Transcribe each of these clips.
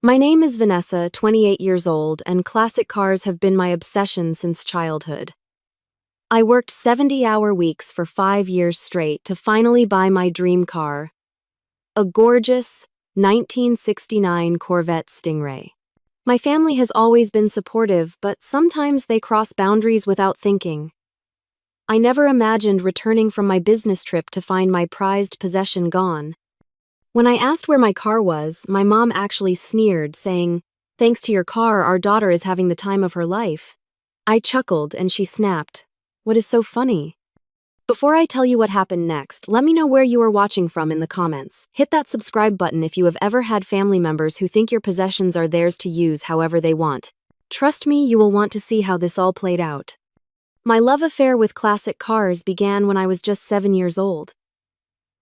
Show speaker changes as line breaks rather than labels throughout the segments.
My name is Vanessa, 28 years old, and classic cars have been my obsession since childhood. I worked 70-hour weeks for 5 years straight to finally buy my dream car, a gorgeous 1969 Corvette Stingray. My family has always been supportive, but sometimes they cross boundaries without thinking. I never imagined returning from my business trip to find my prized possession gone. When I asked where my car was, my mom actually sneered, saying, "Thanks to your car, our daughter is having the time of her life." I chuckled and she snapped, "What is so funny?" Before I tell you what happened next, let me know where you are watching from in the comments. Hit that subscribe button if you have ever had family members who think your possessions are theirs to use however they want. Trust me, you will want to see how this all played out. My love affair with classic cars began when I was just 7 years old.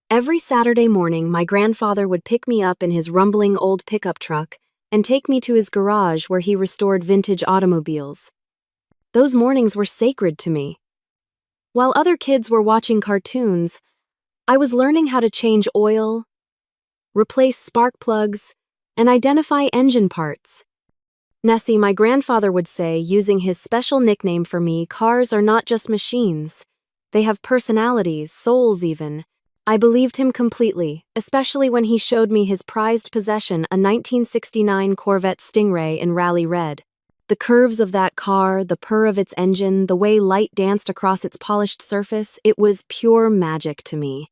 Every Saturday morning, my grandfather would pick me up in his rumbling old pickup truck and take me to his garage where he restored vintage automobiles. Those mornings were sacred to me. While other kids were watching cartoons, I was learning how to change oil, replace spark plugs, and identify engine parts. Nessie, my grandfather would say, using his special nickname for me, cars are not just machines. They have personalities, souls even. I believed him completely, especially when he showed me his prized possession, a 1969 Corvette Stingray in rally red. The curves of that car, the purr of its engine, the way light danced across its polished surface, it was pure magic to me.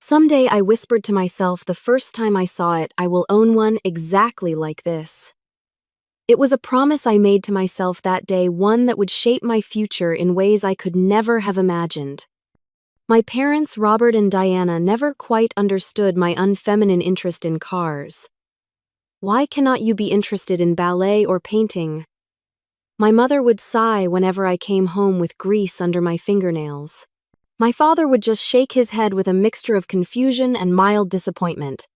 Someday, I whispered to myself the first time I saw it, I will own one exactly like this. It was a promise I made to myself that day, one that would shape my future in ways I could never have imagined. My parents, Robert and Diana, never quite understood my unfeminine interest in cars. "Why cannot you be interested in ballet or painting?" My mother would sigh whenever I came home with grease under my fingernails. My father would just shake his head with a mixture of confusion and mild disappointment.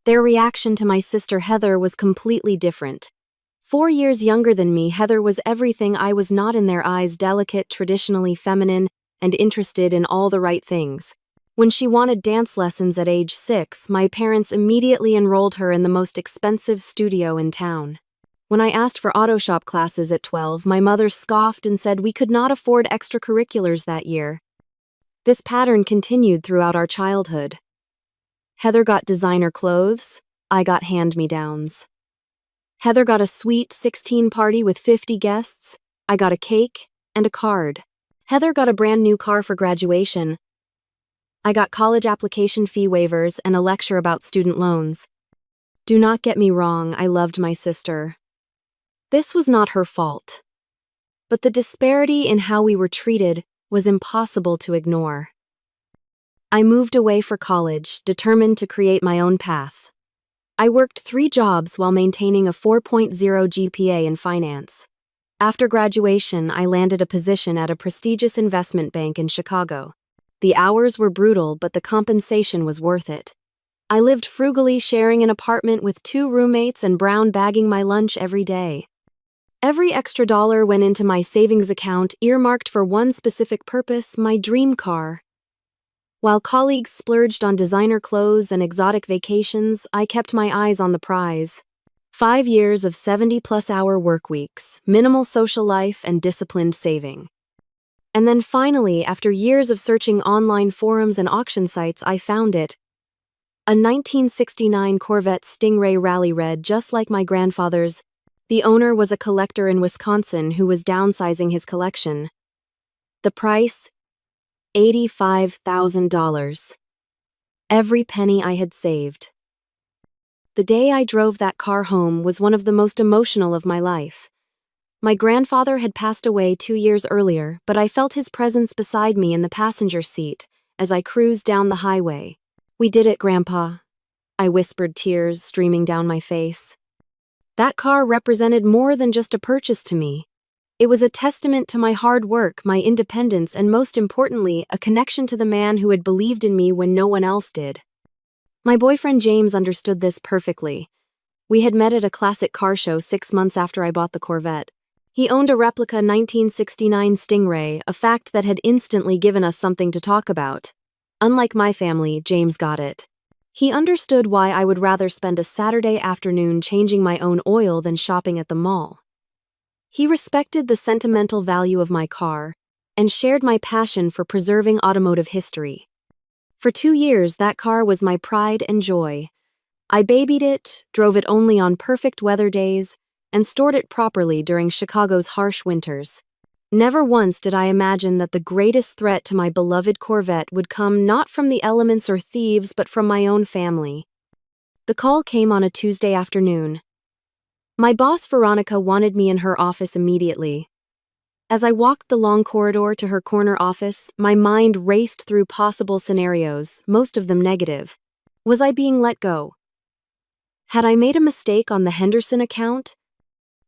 Their reaction to my sister Heather was completely different. 4 years younger than me, Heather was everything I was not in their eyes: delicate, traditionally feminine, and interested in all the right things. When she wanted dance lessons at age 6, my parents immediately enrolled her in the most expensive studio in town. When I asked for auto shop classes at 12, my mother scoffed and said we could not afford extracurriculars that year. This pattern continued throughout our childhood. Heather got designer clothes, I got hand-me-downs. Heather got a sweet 16 party with 50 guests, I got a cake and a card. Heather got a brand new car for graduation, I got college application fee waivers and a lecture about student loans. Do not get me wrong, I loved my sister. This was not her fault. But the disparity in how we were treated was impossible to ignore. I moved away for college, determined to create my own path. I worked 3 jobs while maintaining a 4.0 GPA in finance. After graduation, I landed a position at a prestigious investment bank in Chicago. The hours were brutal, but the compensation was worth it. I lived frugally, sharing an apartment with 2 roommates and brown bagging my lunch every day. Every extra dollar went into my savings account, earmarked for one specific purpose: my dream car. While colleagues splurged on designer clothes and exotic vacations, I kept my eyes on the prize. 5 years of 70-plus-hour work weeks, minimal social life, and disciplined saving. And then finally, after years of searching online forums and auction sites, I found it. A 1969 Corvette Stingray Rally Red, just like my grandfather's. The owner was a collector in Wisconsin who was downsizing his collection. The price? $85,000. Every penny I had saved. The day I drove that car home was one of the most emotional of my life. My grandfather had passed away 2 years earlier, but I felt his presence beside me in the passenger seat as I cruised down the highway. "We did it, Grandpa," I whispered, tears streaming down my face. That car represented more than just a purchase to me. It was a testament to my hard work, my independence, and most importantly, a connection to the man who had believed in me when no one else did. My boyfriend James understood this perfectly. We had met at a classic car show 6 months after I bought the Corvette. He owned a replica 1969 Stingray, a fact that had instantly given us something to talk about. Unlike my family, James got it. He understood why I would rather spend a Saturday afternoon changing my own oil than shopping at the mall. He respected the sentimental value of my car and shared my passion for preserving automotive history. For 2 years, that car was my pride and joy. I babied it, drove it only on perfect weather days, and stored it properly during Chicago's harsh winters. Never once did I imagine that the greatest threat to my beloved Corvette would come not from the elements or thieves but from my own family. The call came on a Tuesday afternoon. My boss Veronica wanted me in her office immediately. As I walked the long corridor to her corner office, my mind raced through possible scenarios, most of them negative. Was I being let go? Had I made a mistake on the Henderson account?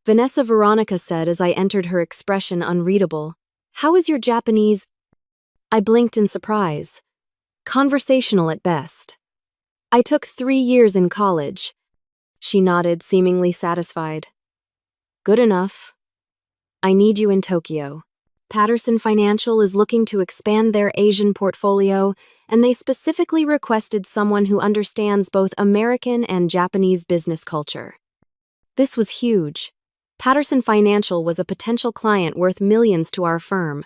Vanessa, Veronica said as I entered, her expression unreadable. How is your Japanese? I blinked in surprise. Conversational at best. I took 3 years in college. She nodded, seemingly satisfied. Good enough. I need you in Tokyo. Patterson Financial is looking to expand their Asian portfolio, and they specifically requested someone who understands both American and Japanese business culture. This was huge. Patterson Financial was a potential client worth millions to our firm.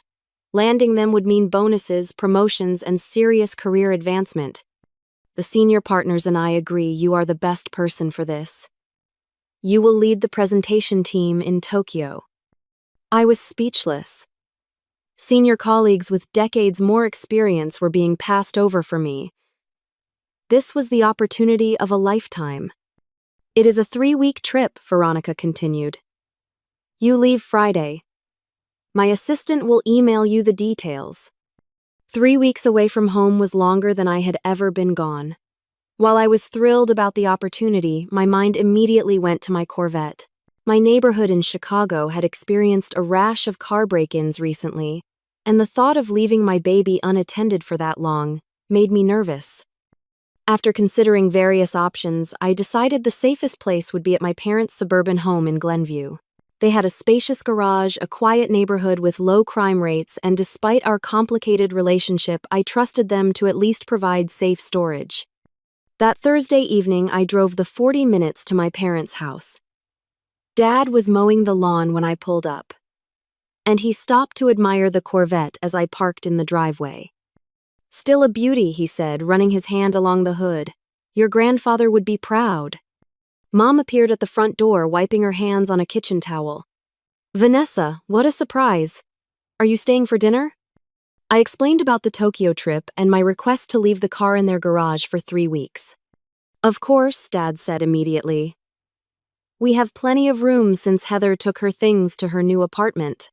Landing them would mean bonuses, promotions, and serious career advancement. The senior partners and I agree you are the best person for this. You will lead the presentation team in Tokyo. I was speechless. Senior colleagues with decades more experience were being passed over for me. This was the opportunity of a lifetime. It is a 3-week trip, Veronica continued. You leave Friday. My assistant will email you the details. 3 weeks away from home was longer than I had ever been gone. While I was thrilled about the opportunity, my mind immediately went to my Corvette. My neighborhood in Chicago had experienced a rash of car break-ins recently, and the thought of leaving my baby unattended for that long made me nervous. After considering various options, I decided the safest place would be at my parents' suburban home in Glenview. They had a spacious garage, a quiet neighborhood with low crime rates, and despite our complicated relationship, I trusted them to at least provide safe storage. That Thursday evening, I drove the 40 minutes to my parents' house. Dad was mowing the lawn when I pulled up, and he stopped to admire the Corvette as I parked in the driveway. Still a beauty, he said, running his hand along the hood. Your grandfather would be proud. Mom appeared at the front door, wiping her hands on a kitchen towel. Vanessa, what a surprise. Are you staying for dinner? I explained about the Tokyo trip and my request to leave the car in their garage for 3 weeks. Of course, Dad said immediately. We have plenty of room since Heather took her things to her new apartment.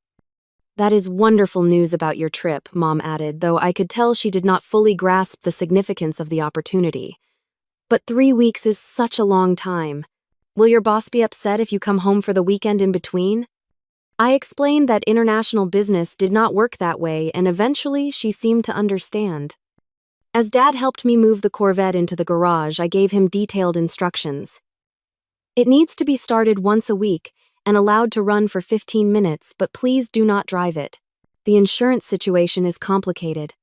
That is wonderful news about your trip, Mom added, though I could tell she did not fully grasp the significance of the opportunity. But 3 weeks is such a long time. Will your boss be upset if you come home for the weekend in between? I explained that international business did not work that way, and eventually she seemed to understand. As Dad helped me move the Corvette into the garage, I gave him detailed instructions. It needs to be started once a week and allowed to run for 15 minutes, but please do not drive it. The insurance situation is complicated.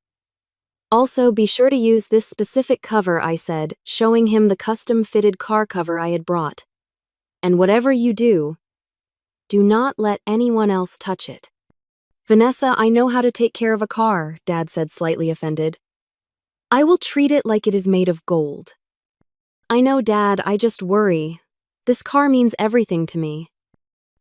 Also, be sure to use this specific cover, I said, showing him the custom-fitted car cover I had brought. And whatever you do not let anyone else touch it. Vanessa, I know how to take care of a car, Dad said, slightly offended. I will treat it like it is made of gold. I know, Dad, I just worry. This car means everything to me.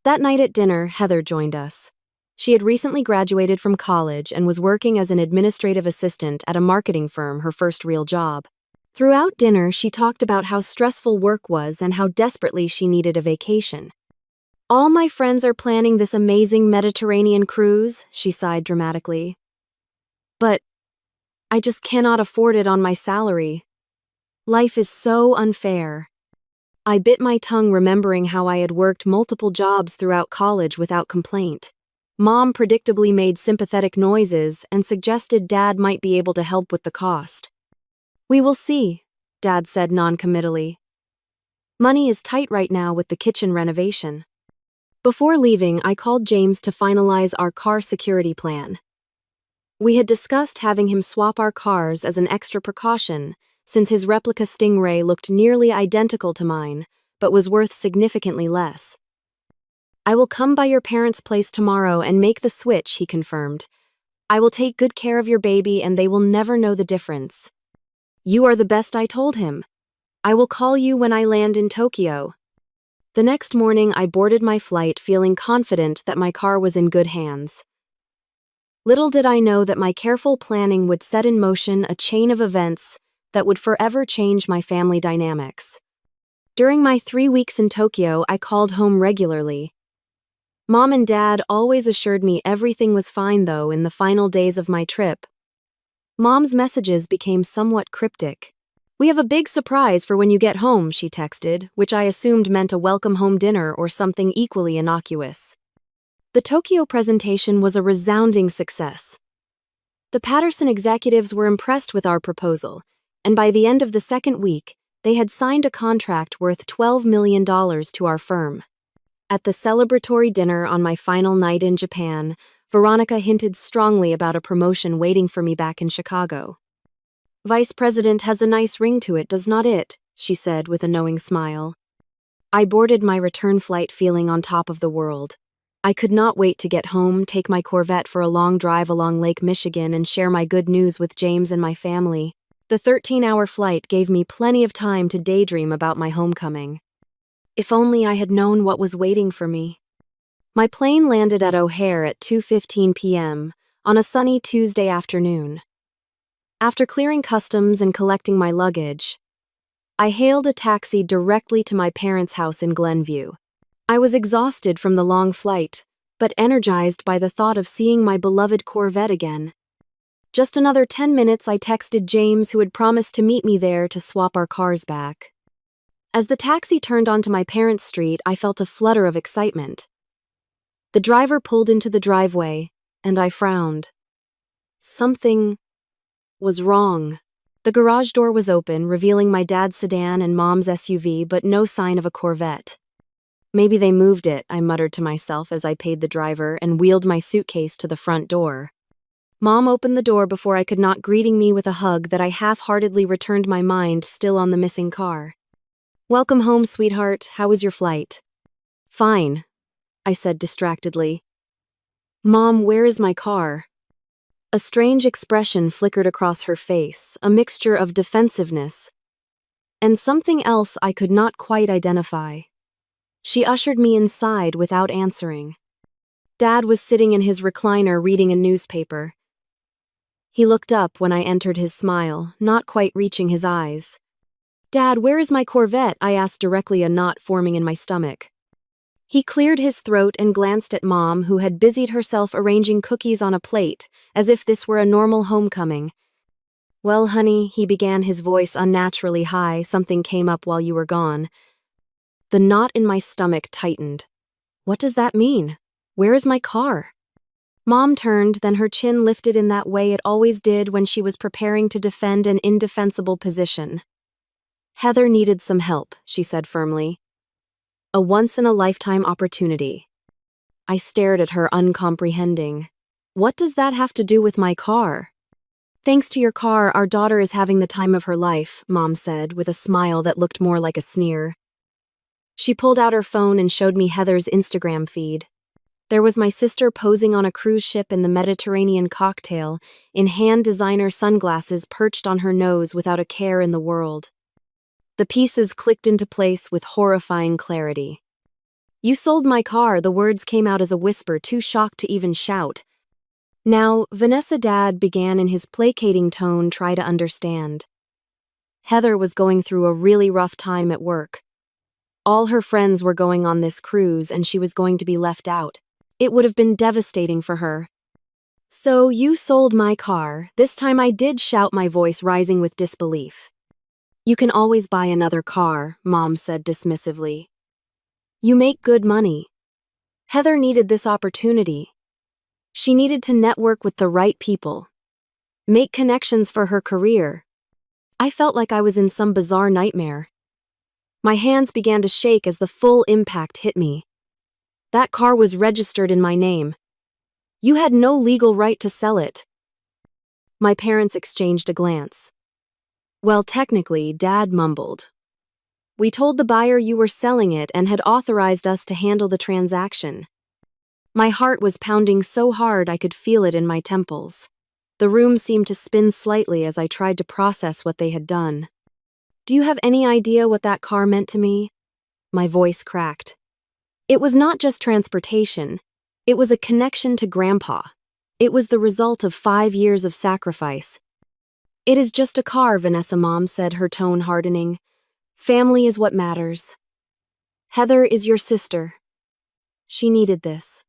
That night at dinner, Heather joined us. She had recently graduated from college and was working as an administrative assistant at a marketing firm, her first real job. Throughout dinner, she talked about how stressful work was and how desperately she needed a vacation. All my friends are planning this amazing Mediterranean cruise, she sighed dramatically. But I just cannot afford it on my salary. Life is so unfair. I bit my tongue remembering how I had worked multiple jobs throughout college without complaint. Mom predictably made sympathetic noises and suggested Dad might be able to help with the cost. We will see, Dad said non-committally. Money is tight right now with the kitchen renovation. Before leaving, I called James to finalize our car security plan. We had discussed having him swap our cars as an extra precaution, since his replica Stingray looked nearly identical to mine, but was worth significantly less. "I will come by your parents' place tomorrow and make the switch," he confirmed. "I will take good care of your baby and they will never know the difference." "You are the best," I told him. "I will call you when I land in Tokyo." The next morning, I boarded my flight feeling confident that my car was in good hands. Little did I know that my careful planning would set in motion a chain of events that would forever change my family dynamics. During my 3 weeks in Tokyo, I called home regularly. Mom and Dad always assured me everything was fine, though, in the final days of my trip. Mom's messages became somewhat cryptic. "We have a big surprise for when you get home," she texted, which I assumed meant a welcome home dinner or something equally innocuous. The Tokyo presentation was a resounding success. The Patterson executives were impressed with our proposal, and by the end of the second week, they had signed a contract worth $12 million to our firm. At the celebratory dinner on my final night in Japan, Veronica hinted strongly about a promotion waiting for me back in Chicago. "Vice President has a nice ring to it, does not it?" she said with a knowing smile. I boarded my return flight feeling on top of the world. I could not wait to get home, take my Corvette for a long drive along Lake Michigan, and share my good news with James and my family. The 13-hour flight gave me plenty of time to daydream about my homecoming. If only I had known what was waiting for me. My plane landed at O'Hare at 2:15 p.m. on a sunny Tuesday afternoon. After clearing customs and collecting my luggage, I hailed a taxi directly to my parents' house in Glenview. I was exhausted from the long flight, but energized by the thought of seeing my beloved Corvette again. Just another 10 minutes, I texted James, who had promised to meet me there to swap our cars back. As the taxi turned onto my parents' street, I felt a flutter of excitement. The driver pulled into the driveway, and I frowned. Something was wrong. The garage door was open, revealing my dad's sedan and mom's SUV, but no sign of a Corvette. "Maybe they moved it," I muttered to myself as I paid the driver and wheeled my suitcase to the front door. Mom opened the door before I could knock, greeting me with a hug that I half-heartedly returned, my mind still on the missing car. "Welcome home, sweetheart. How was your flight?" "Fine," I said distractedly. "Mom, where is my car?" A strange expression flickered across her face, a mixture of defensiveness and something else I could not quite identify. She ushered me inside without answering. Dad was sitting in his recliner reading a newspaper. He looked up when I entered, his smile not quite reaching his eyes. "Dad, where is my Corvette?" I asked directly, a knot forming in my stomach. He cleared his throat and glanced at Mom, who had busied herself arranging cookies on a plate, as if this were a normal homecoming. "Well, honey," he began, his voice unnaturally high, "something came up while you were gone." The knot in my stomach tightened. What does that mean? Where is my car? Mom turned, then her chin lifted in that way it always did when she was preparing to defend an indefensible position. "Heather needed some help," she said firmly. "A once-in-a-lifetime opportunity." I stared at her, uncomprehending. "What does that have to do with my car?" "Thanks to your car, our daughter is having the time of her life," Mom said, with a smile that looked more like a sneer. She pulled out her phone and showed me Heather's Instagram feed. There was my sister posing on a cruise ship in the Mediterranean cocktail, in hand-designer sunglasses perched on her nose without a care in the world. The pieces clicked into place with horrifying clarity. "You sold my car," the words came out as a whisper, too shocked to even shout. "Now, Vanessa," Dad began in his placating tone, "try to understand. Heather was going through a really rough time at work. All her friends were going on this cruise and she was going to be left out. It would have been devastating for her. So you sold my car." This time I did shout, my voice rising with disbelief. "You can always buy another car," Mom said dismissively. "You make good money. Heather needed this opportunity. She needed to network with the right people, make connections for her career." I felt like I was in some bizarre nightmare. My hands began to shake as the full impact hit me. That car was registered in my name. You had no legal right to sell it. My parents exchanged a glance. Well, technically, Dad mumbled. We told the buyer you were selling it and had authorized us to handle the transaction. My heart was pounding so hard I could feel it in my temples. The room seemed to spin slightly as I tried to process what they had done. Do you have any idea what that car meant to me? My voice cracked. It was not just transportation. It was a connection to Grandpa. It was the result of 5 years of sacrifice. It is just a car, Vanessa, Mom said, her tone hardening. Family is what matters. Heather is your sister. She needed this.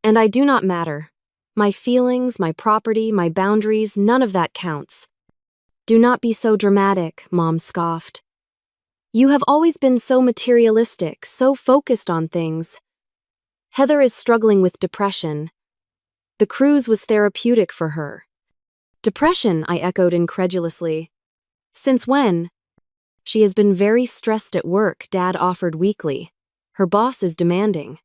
And I do not matter. My feelings, my property, my boundaries, none of that counts. Do not be so dramatic, Mom scoffed. You have always been so materialistic, so focused on things. Heather is struggling with depression. The cruise was therapeutic for her. Depression, I echoed incredulously. Since when? She has been very stressed at work, Dad offered weakly. Her boss is demanding.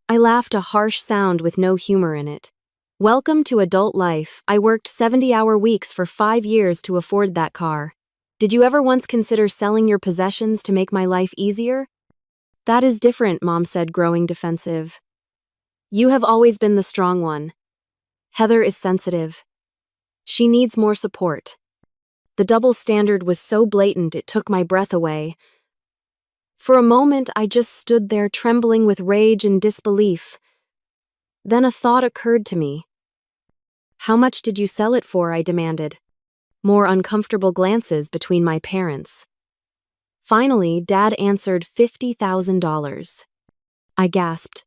I laughed, a harsh sound with no humor in it. Welcome to adult life. I worked 70-hour weeks for 5 years to afford that car. Did you ever once consider selling your possessions to make my life easier? That is different, Mom said, growing defensive. You have always been the strong one. Heather is sensitive. She needs more support. The double standard was so blatant it took my breath away. For a moment, I just stood there trembling with rage and disbelief. Then a thought occurred to me. How much did you sell it for? I demanded. More uncomfortable glances between my parents. Finally, Dad answered $50,000. I gasped.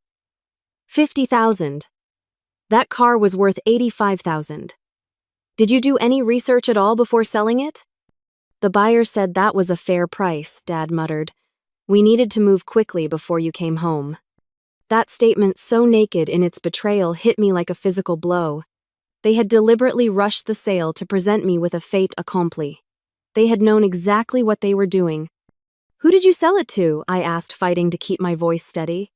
50,000. That car was worth 85,000. Did you do any research at all before selling it? The buyer said that was a fair price, Dad muttered. We needed to move quickly before you came home. That statement, so naked in its betrayal, hit me like a physical blow. They had deliberately rushed the sale to present me with a fait accompli. They had known exactly what they were doing. Who did you sell it to? I asked, fighting to keep my voice steady.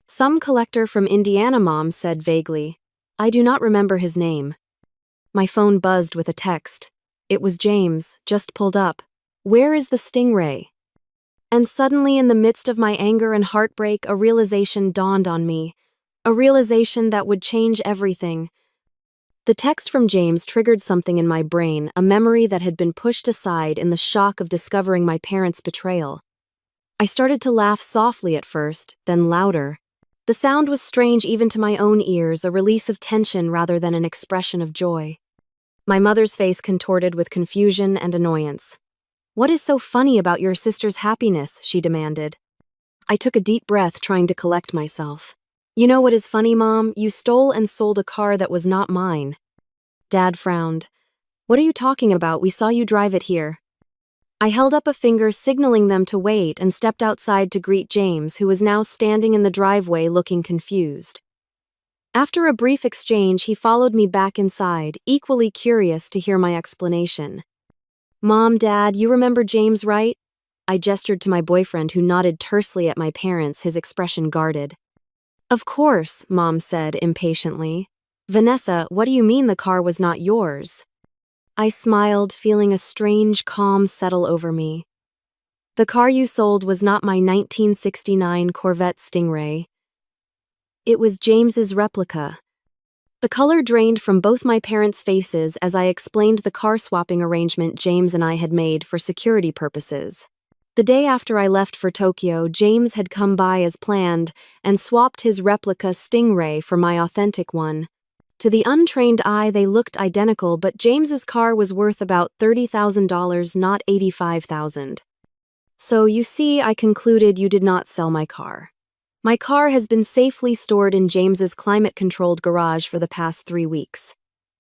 Some collector from Indiana, Mom said vaguely. I do not remember his name. My phone buzzed with a text. It was James, just pulled up. Where is the Stingray? And suddenly, in the midst of my anger and heartbreak, a realization dawned on me. A realization that would change everything. The text from James triggered something in my brain, a memory that had been pushed aside in the shock of discovering my parents' betrayal. I started to laugh softly at first, then louder. The sound was strange even to my own ears, a release of tension rather than an expression of joy. My mother's face contorted with confusion and annoyance. What is so funny about your sister's happiness? She demanded. I took a deep breath, trying to collect myself. You know what is funny, Mom? You stole and sold a car that was not mine. Dad frowned. What are you talking about? We saw you drive it here. I held up a finger, signaling them to wait, and stepped outside to greet James, who was now standing in the driveway looking confused. After a brief exchange, he followed me back inside, equally curious to hear my explanation. Mom, Dad, you remember James, right? I gestured to my boyfriend, who nodded tersely at my parents, his expression guarded. Of course, Mom said impatiently. Vanessa, what do you mean the car was not yours? I smiled, feeling a strange calm settle over me. The car you sold was not my 1969 Corvette Stingray. It was James's replica. The color drained from both my parents' faces as I explained the car-swapping arrangement James and I had made for security purposes. The day after I left for Tokyo, James had come by as planned and swapped his replica Stingray for my authentic one. To the untrained eye, they looked identical, but James's car was worth about $30,000, not $85,000. So, you see, I concluded you did not sell my car. My car has been safely stored in James's climate-controlled garage for the past 3 weeks.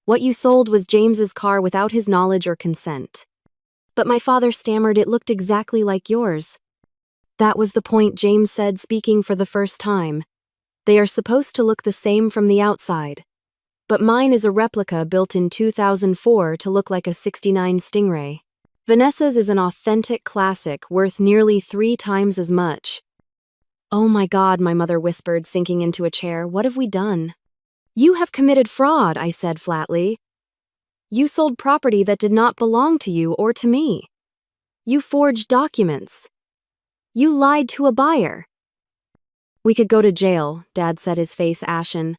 What you sold was James's car without his knowledge or consent. But my father stammered, it looked exactly like yours. That was the point, James said, speaking for the first time. They are supposed to look the same from the outside. But mine is a replica built in 2004 to look like a '69 Stingray. Vanessa's is an authentic classic worth nearly 3 times as much. Oh my God, my mother whispered, sinking into a chair. What have we done? You have committed fraud, I said flatly. You sold property that did not belong to you or to me. You forged documents. You lied to a buyer. We could go to jail, Dad said, his face ashen.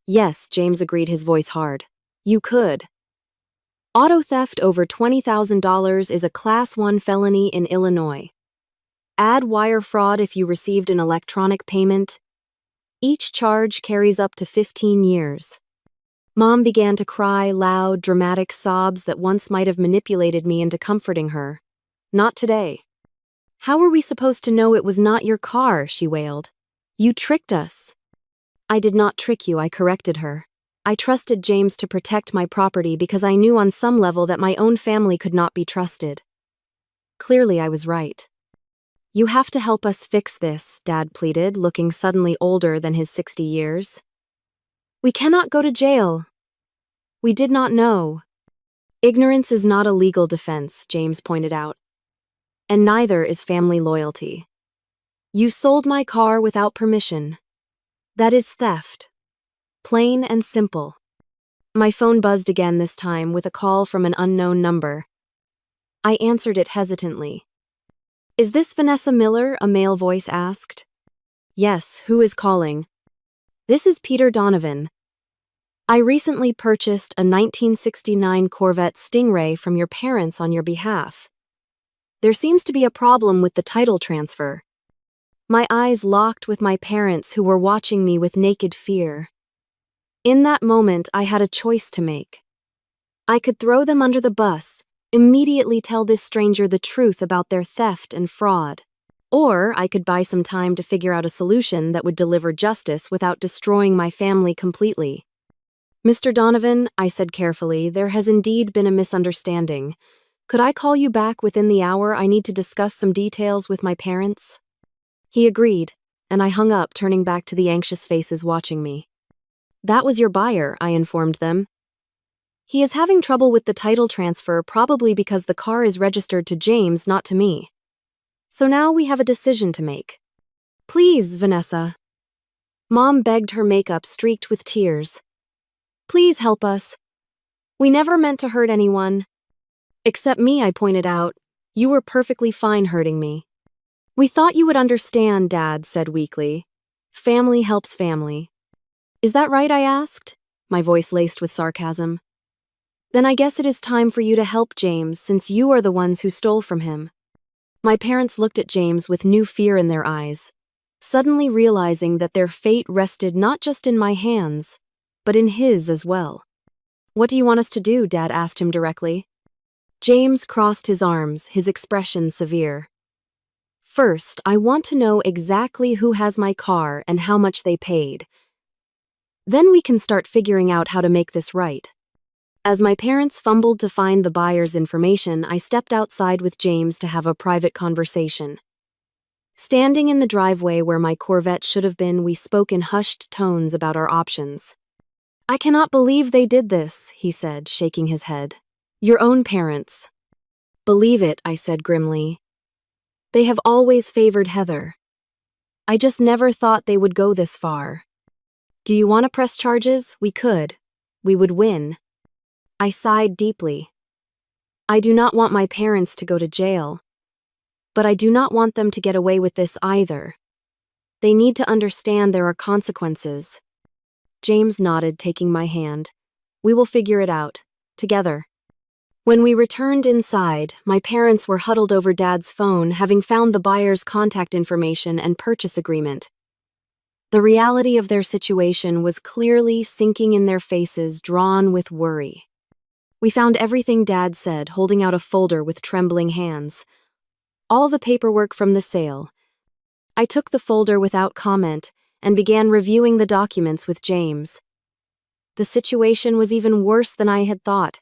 Yes, James agreed, his voice hard. You could. Auto theft over $20,000 is a Class 1 felony in Illinois. Add wire fraud if you received an electronic payment. Each charge carries up to 15 years. Mom began to cry loud, dramatic sobs that once might have manipulated me into comforting her. Not today. How were we supposed to know it was not your car, she wailed. You tricked us. I did not trick you, I corrected her. I trusted James to protect my property because I knew on some level that my own family could not be trusted. Clearly, I was right. You have to help us fix this, Dad pleaded, looking suddenly older than his 60 years. We cannot go to jail. We did not know. Ignorance is not a legal defense, James pointed out. And neither is family loyalty. You sold my car without permission. That is theft. Plain and simple. My phone buzzed again this time with a call from an unknown number. I answered it hesitantly. Is this Vanessa Miller? A male voice asked. Yes, who is calling? This is Peter Donovan. I recently purchased a 1969 Corvette Stingray from your parents on your behalf. There seems to be a problem with the title transfer. My eyes locked with my parents, who were watching me with naked fear. In that moment, I had a choice to make. I could throw them under the bus, immediately tell this stranger the truth about their theft and fraud. Or I could buy some time to figure out a solution that would deliver justice without destroying my family completely. Mr. Donovan, I said carefully, there has indeed been a misunderstanding. Could I call you back within the hour? I need to discuss some details with my parents. He agreed, and I hung up, turning back to the anxious faces watching me. That was your buyer, I informed them. He is having trouble with the title transfer, probably because the car is registered to James, not to me. So now we have a decision to make. Please, Vanessa. Mom begged, her makeup streaked with tears. Please help us. We never meant to hurt anyone. Except me, I pointed out. You were perfectly fine hurting me. We thought you would understand, Dad said weakly. Family helps family. Is that right? I asked, my voice laced with sarcasm. Then I guess it is time for you to help James, since you are the ones who stole from him. My parents looked at James with new fear in their eyes, suddenly realizing that their fate rested not just in my hands, but in his as well. What do you want us to do? Dad asked him directly. James crossed his arms, his expression severe. First, I want to know exactly who has my car and how much they paid. Then we can start figuring out how to make this right. As my parents fumbled to find the buyer's information, I stepped outside with James to have a private conversation. Standing in the driveway where my Corvette should have been, we spoke in hushed tones about our options. I cannot believe they did this, he said, shaking his head. Your own parents. Believe it, I said grimly. They have always favored Heather. I just never thought they would go this far. Do you want to press charges? We could. We would win. I sighed deeply. I do not want my parents to go to jail. But I do not want them to get away with this either. They need to understand there are consequences. James nodded, taking my hand. We will figure it out. Together. When we returned inside, my parents were huddled over Dad's phone, having found the buyer's contact information and purchase agreement. The reality of their situation was clearly sinking in their faces, drawn with worry. We found everything Dad said, holding out a folder with trembling hands. All the paperwork from the sale. I took the folder without comment and began reviewing the documents with James. The situation was even worse than I had thought.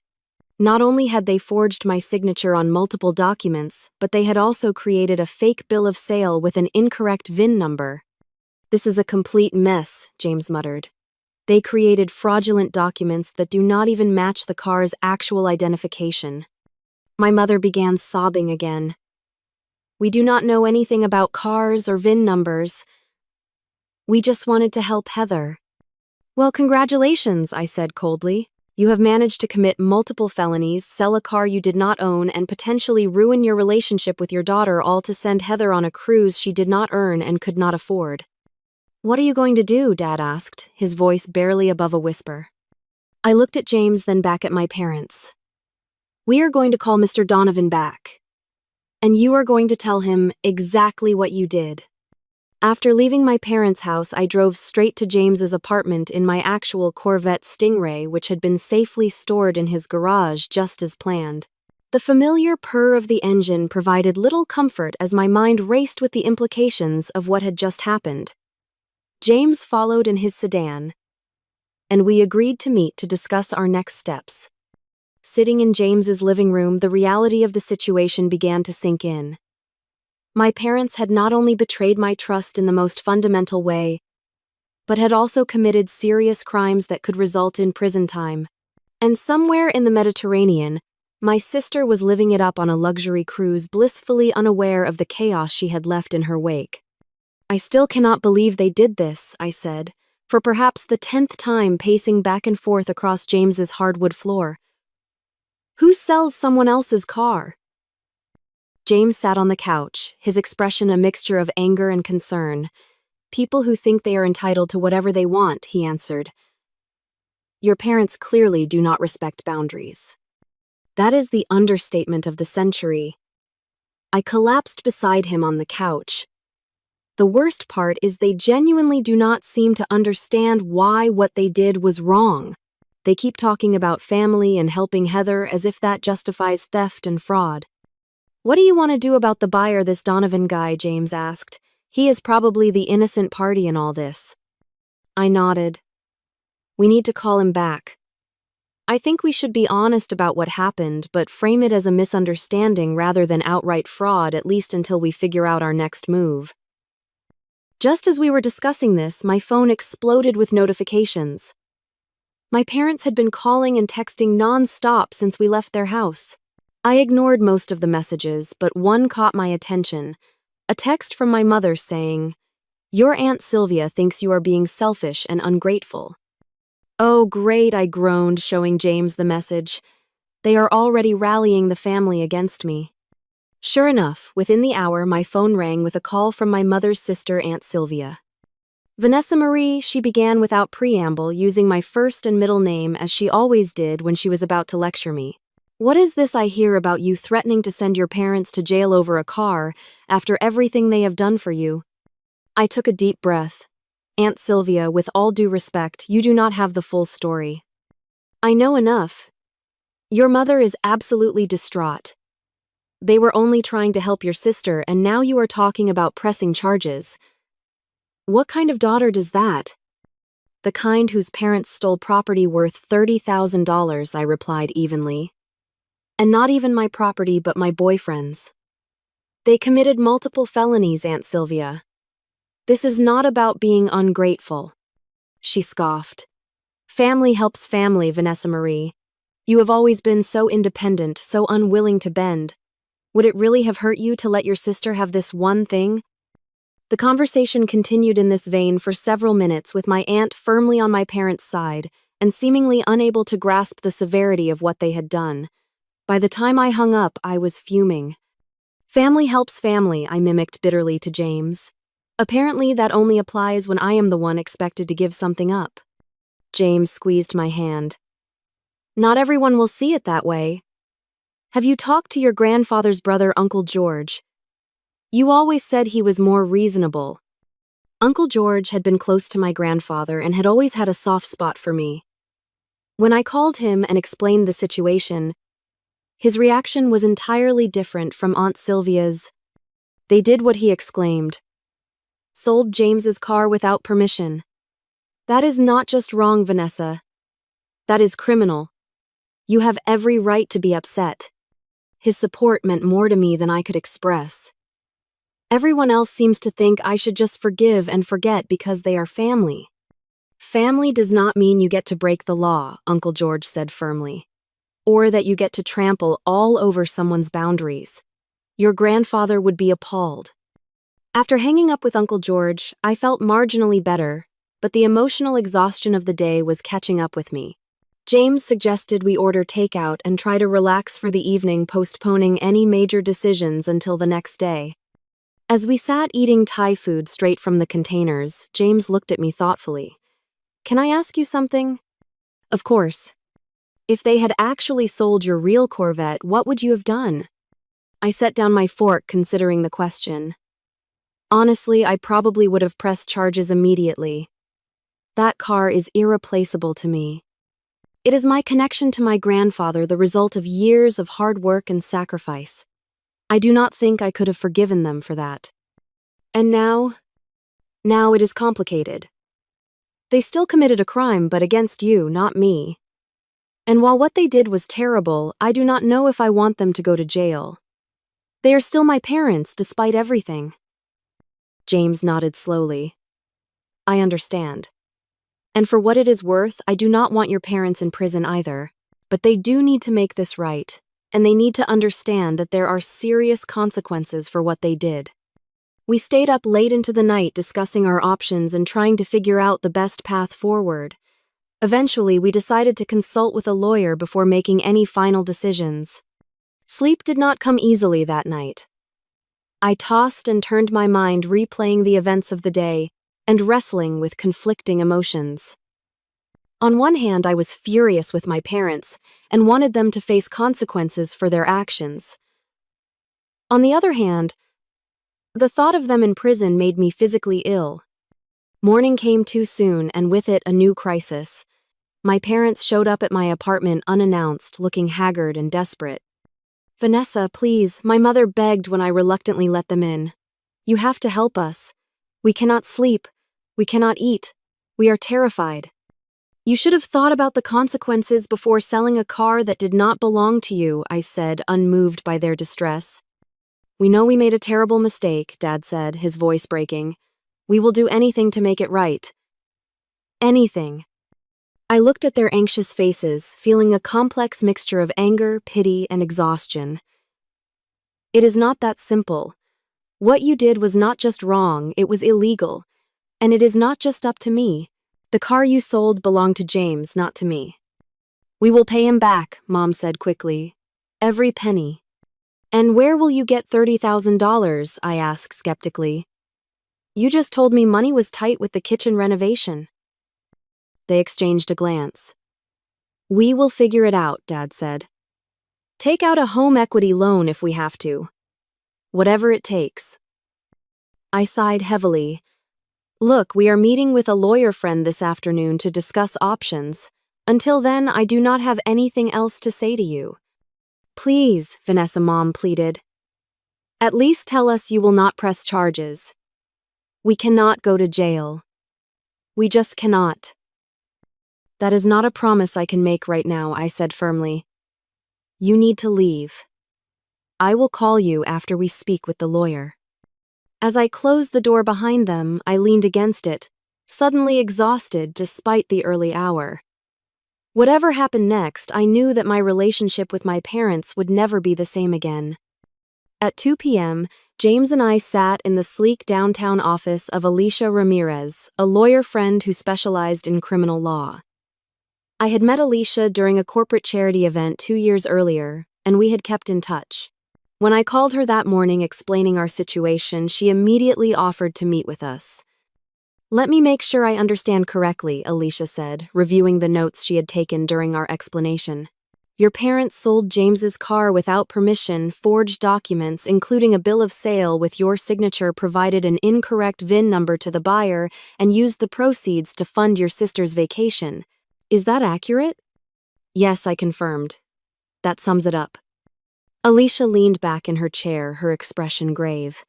Not only had they forged my signature on multiple documents, but they had also created a fake bill of sale with an incorrect VIN number. This is a complete mess, James muttered. They created fraudulent documents that do not even match the car's actual identification. My mother began sobbing again. We do not know anything about cars or VIN numbers. We just wanted to help Heather. Well, congratulations, I said coldly. You have managed to commit multiple felonies, sell a car you did not own, and potentially ruin your relationship with your daughter, all to send Heather on a cruise she did not earn and could not afford. What are you going to do? Dad asked, his voice barely above a whisper. I looked at James, then back at my parents. We are going to call Mr. Donovan back. And you are going to tell him exactly what you did. After leaving my parents' house, I drove straight to James's apartment in my actual Corvette Stingray, which had been safely stored in his garage just as planned. The familiar purr of the engine provided little comfort as my mind raced with the implications of what had just happened. James followed in his sedan, and we agreed to meet to discuss our next steps. Sitting in James's living room, the reality of the situation began to sink in. My parents had not only betrayed my trust in the most fundamental way, but had also committed serious crimes that could result in prison time. And somewhere in the Mediterranean, my sister was living it up on a luxury cruise, blissfully unaware of the chaos she had left in her wake. I still cannot believe they did this, I said, for perhaps the 10th time, pacing back and forth across James's hardwood floor. Who sells someone else's car? James sat on the couch, his expression a mixture of anger and concern. People who think they are entitled to whatever they want, he answered. Your parents clearly do not respect boundaries. That is the understatement of the century. I collapsed beside him on the couch. The worst part is they genuinely do not seem to understand why what they did was wrong. They keep talking about family and helping Heather as if that justifies theft and fraud. What do you want to do about the buyer, this Donovan guy? James asked. He is probably the innocent party in all this. I nodded. We need to call him back. I think we should be honest about what happened, but frame it as a misunderstanding rather than outright fraud, at least until we figure out our next move. Just as we were discussing this, my phone exploded with notifications. My parents had been calling and texting non-stop since we left their house. I ignored most of the messages, but one caught my attention. A text from my mother saying, "Your Aunt Sylvia thinks you are being selfish and ungrateful." Oh, great, I groaned, showing James the message. They are already rallying the family against me. Sure enough, within the hour, my phone rang with a call from my mother's sister, Aunt Sylvia. Vanessa Marie, she began without preamble, using my first and middle name as she always did when she was about to lecture me. What is this I hear about you threatening to send your parents to jail over a car after everything they have done for you? I took a deep breath. Aunt Sylvia, with all due respect, you do not have the full story. I know enough. Your mother is absolutely distraught. They were only trying to help your sister, and now you are talking about pressing charges. What kind of daughter does that? The kind whose parents stole property worth $30,000, I replied evenly. And not even my property, but my boyfriend's. They committed multiple felonies, Aunt Sylvia. This is not about being ungrateful. She scoffed. Family helps family, Vanessa Marie. You have always been so independent, so unwilling to bend. Would it really have hurt you to let your sister have this one thing? The conversation continued in this vein for several minutes, with my aunt firmly on my parents' side and seemingly unable to grasp the severity of what they had done. By the time I hung up, I was fuming. Family helps family, I mimicked bitterly to James. Apparently, that only applies when I am the one expected to give something up. James squeezed my hand. Not everyone will see it that way. Have you talked to your grandfather's brother, Uncle George? You always said he was more reasonable. Uncle George had been close to my grandfather and had always had a soft spot for me. When I called him and explained the situation, his reaction was entirely different from Aunt Sylvia's. They did what he exclaimed. Sold James's car without permission. That is not just wrong, Vanessa. That is criminal. You have every right to be upset. His support meant more to me than I could express. Everyone else seems to think I should just forgive and forget because they are family. Family does not mean you get to break the law, Uncle George said firmly. Or that you get to trample all over someone's boundaries. Your grandfather would be appalled. After hanging up with Uncle George, I felt marginally better, but the emotional exhaustion of the day was catching up with me. James suggested we order takeout and try to relax for the evening, postponing any major decisions until the next day. As we sat eating Thai food straight from the containers, James looked at me thoughtfully. "Can I ask you something?" "Of course." "If they had actually sold your real Corvette, what would you have done?" I set down my fork, considering the question. Honestly, I probably would have pressed charges immediately. That car is irreplaceable to me. It is my connection to my grandfather, the result of years of hard work and sacrifice. I do not think I could have forgiven them for that. And now it is complicated. They still committed a crime, but against you, not me. And while what they did was terrible, I do not know if I want them to go to jail. They are still my parents, despite everything. James nodded slowly. I understand. And for what it is worth, I do not want your parents in prison either. But they do need to make this right, and they need to understand that there are serious consequences for what they did. We stayed up late into the night discussing our options and trying to figure out the best path forward. Eventually, we decided to consult with a lawyer before making any final decisions. Sleep did not come easily that night. I tossed and turned my mind, replaying the events of the day and wrestling with conflicting emotions. On one hand, I was furious with my parents and wanted them to face consequences for their actions. On the other hand, the thought of them in prison made me physically ill. Morning came too soon, and with it a new crisis. My parents showed up at my apartment unannounced, looking haggard and desperate. "Vanessa, please," my mother begged when I reluctantly let them in. "You have to help us. We cannot sleep. We cannot eat. We are terrified." "You should have thought about the consequences before selling a car that did not belong to you," I said, unmoved by their distress. "We know we made a terrible mistake," Dad said, his voice breaking. "We will do anything to make it right." Anything. I looked at their anxious faces, feeling a complex mixture of anger, pity, and exhaustion. "It is not that simple. What you did was not just wrong, it was illegal. And it is not just up to me. The car you sold belonged to James, not to me." "We will pay him back," Mom said quickly. "Every penny." "And where will you get $30,000? I asked skeptically. "You just told me money was tight with the kitchen renovation." They exchanged a glance. "We will figure it out," Dad said. "Take out a home equity loan if we have to. Whatever it takes." I sighed heavily. "Look, we are meeting with a lawyer friend this afternoon to discuss options. Until then, I do not have anything else to say to you." "Please," Vanessa Mom pleaded. "At least tell us you will not press charges. We cannot go to jail. We just cannot." "That is not a promise I can make right now," I said firmly. "You need to leave. I will call you after we speak with the lawyer." As I closed the door behind them, I leaned against it, suddenly exhausted despite the early hour. Whatever happened next, I knew that my relationship with my parents would never be the same again. At 2 p.m., James and I sat in the sleek downtown office of Alicia Ramirez, a lawyer friend who specialized in criminal law. I had met Alicia during a corporate charity event 2 years earlier, and we had kept in touch. When I called her that morning explaining our situation, she immediately offered to meet with us. "Let me make sure I understand correctly," Alicia said, reviewing the notes she had taken during our explanation. "Your parents sold James's car without permission, forged documents, including a bill of sale with your signature, provided an incorrect VIN number to the buyer, and used the proceeds to fund your sister's vacation. Is that accurate?" "Yes," I confirmed. "That sums it up." Alicia leaned back in her chair, her expression grave.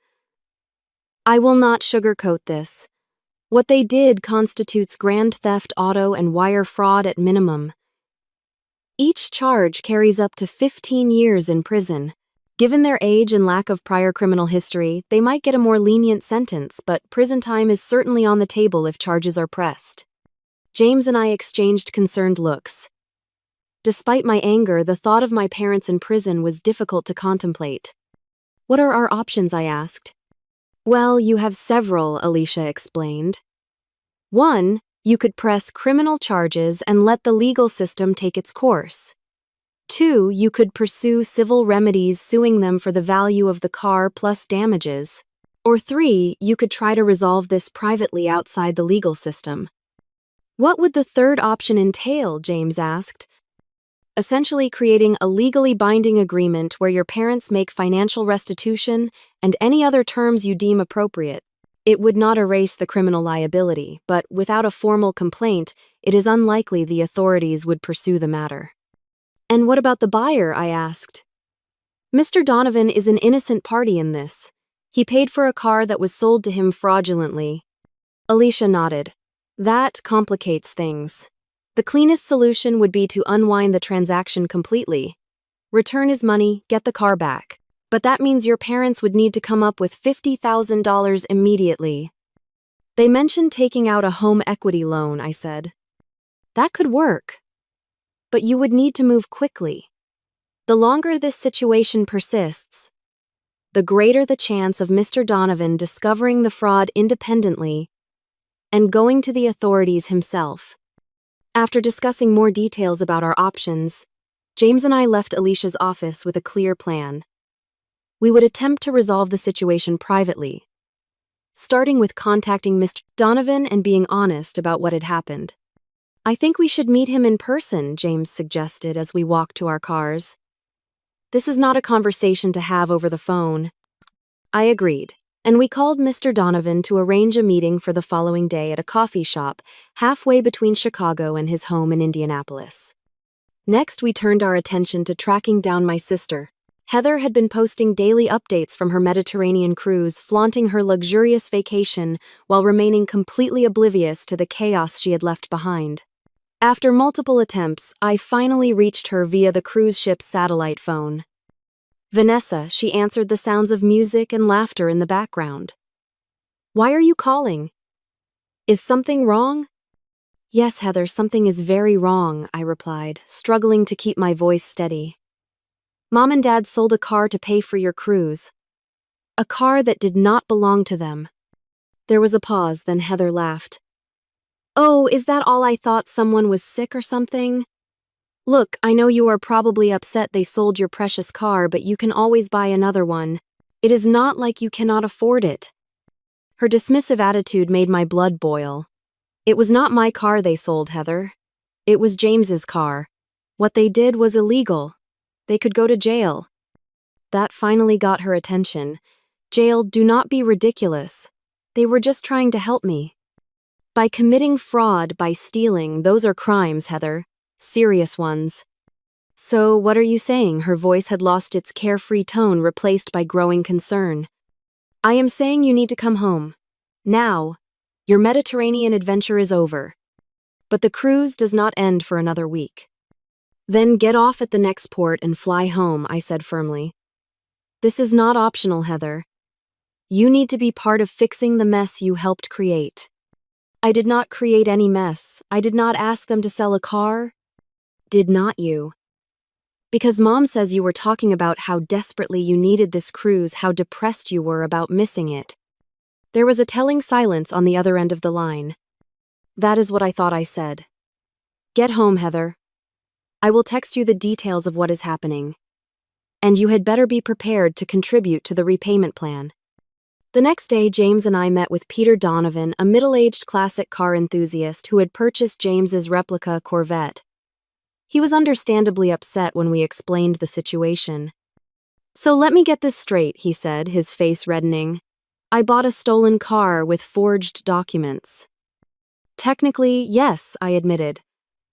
"I will not sugarcoat this. What they did constitutes grand theft, auto, and wire fraud at minimum. Each charge carries up to 15 years in prison. Given their age and lack of prior criminal history, they might get a more lenient sentence, but prison time is certainly on the table if charges are pressed." James and I exchanged concerned looks. Despite my anger, the thought of my parents in prison was difficult to contemplate. "What are our options?" I asked. "Well, you have several," Alicia explained. "1. You could press criminal charges and let the legal system take its course. 2, you could pursue civil remedies suing them for the value of the car plus damages. Or 3, you could try to resolve this privately outside the legal system. What would the third option entail? James asked. Essentially creating a legally binding agreement where your parents make financial restitution and any other terms you deem appropriate. It would not erase the criminal liability, but without a formal complaint, it is unlikely the authorities would pursue the matter. And what about the buyer? I asked. Mr. Donovan is an innocent party in this. He paid for a car that was sold to him fraudulently. Alicia nodded. That complicates things. The cleanest solution would be to unwind the transaction completely. Return his money, get the car back. But that means your parents would need to come up with $50,000 immediately. They mentioned taking out a home equity loan, I said. That could work. But you would need to move quickly. The longer this situation persists, the greater the chance of Mr. Donovan discovering the fraud independently and going to the authorities himself. After discussing more details about our options, James and I left Alicia's office with a clear plan. We would attempt to resolve the situation privately, starting with contacting Mr. Donovan and being honest about what had happened. I think we should meet him in person, James suggested as we walked to our cars. This is not a conversation to have over the phone. I agreed, and we called Mr. Donovan to arrange a meeting for the following day at a coffee shop halfway between Chicago and his home in Indianapolis. Next, we turned our attention to tracking down my sister. Heather had been posting daily updates from her Mediterranean cruise, flaunting her luxurious vacation while remaining completely oblivious to the chaos she had left behind. After multiple attempts, I finally reached her via the cruise ship's satellite phone. Vanessa, she answered the sounds of music and laughter in the background. Why are you calling? Is something wrong? Yes, Heather, something is very wrong, I replied, struggling to keep my voice steady. Mom and Dad sold a car to pay for your cruise. A car that did not belong to them. There was a pause, then Heather laughed. Oh, is that all? I thought someone was sick or something. Look, I know you are probably upset they sold your precious car, but you can always buy another one. It is not like you cannot afford it. Her dismissive attitude made my blood boil. It was not my car they sold, Heather. It was James's car. What they did was illegal. They could go to jail. That finally got her attention. Jail, do not be ridiculous. They were just trying to help me. By committing fraud, by stealing, those are crimes, Heather. Serious ones. So, what are you saying? Her voice had lost its carefree tone, replaced by growing concern. I am saying you need to come home. Now. Your Mediterranean adventure is over. But the cruise does not end for another week. Then get off at the next port and fly home, I said firmly. This is not optional, Heather. You need to be part of fixing the mess you helped create. I did not create any mess. I did not ask them to sell a car. Did not you? Because Mom says you were talking about how desperately you needed this cruise, how depressed you were about missing it. There was a telling silence on the other end of the line. That is what I thought I said. Get home, Heather. I will text you the details of what is happening. And you had better be prepared to contribute to the repayment plan. The next day, James and I met with Peter Donovan, a middle-aged classic car enthusiast who had purchased James's replica Corvette. He was understandably upset when we explained the situation. So let me get this straight, he said, his face reddening. I bought a stolen car with forged documents. Technically, yes, I admitted,